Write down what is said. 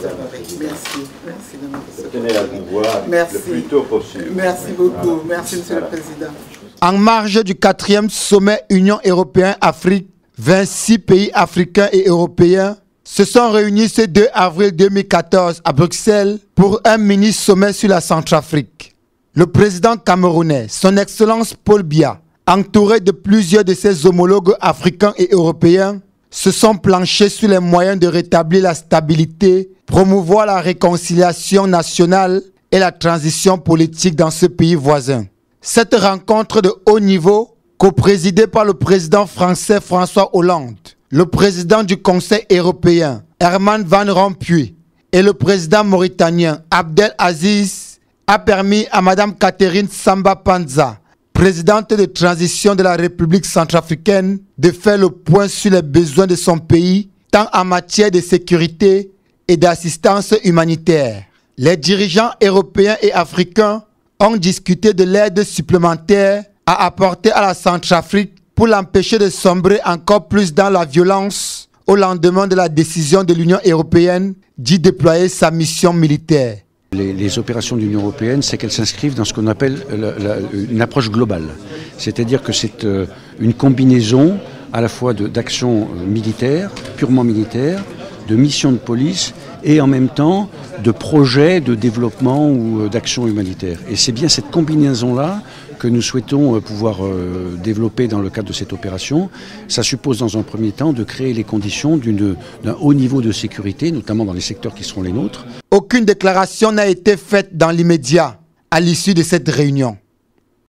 Merci de nous recevoir. Tenez à vous voir le plus tôt possible. Merci beaucoup. Merci, Monsieur le Président. En marge du 4e sommet Union européenne-Afrique, 26 pays africains et européens se sont réunis ce 2 avril 2014 à Bruxelles pour un mini-sommet sur la Centrafrique. Le président camerounais, son Excellence Paul Biya, entouré de plusieurs de ses homologues africains et européens, se sont planchés sur les moyens de rétablir la stabilité, promouvoir la réconciliation nationale et la transition politique dans ce pays voisin. Cette rencontre de haut niveau, coprésidée par le président français François Hollande, le président du Conseil européen Herman Van Rompuy et le président mauritanien Abdel Aziz, a permis à Mme Catherine Samba Panza, présidente de transition de la République centrafricaine, de faire le point sur les besoins de son pays, tant en matière de sécurité et d'assistance humanitaire. Les dirigeants européens et africains ont discuté de l'aide supplémentaire à apporter à la Centrafrique pour l'empêcher de sombrer encore plus dans la violence au lendemain de la décision de l'Union européenne d'y déployer sa mission militaire. Les opérations de l'Union européenne, c'est qu'elles s'inscrivent dans ce qu'on appelle une approche globale. C'est-à-dire que c'est une combinaison à la fois d'actions militaires, purement militaires, de missions de police et en même temps de projets de développement ou d'actions humanitaires. Et c'est bien cette combinaison-là que nous souhaitons pouvoir développer dans le cadre de cette opération. Ça suppose dans un premier temps de créer les conditions d'un haut niveau de sécurité, notamment dans les secteurs qui seront les nôtres. Aucune déclaration n'a été faite dans l'immédiat à l'issue de cette réunion.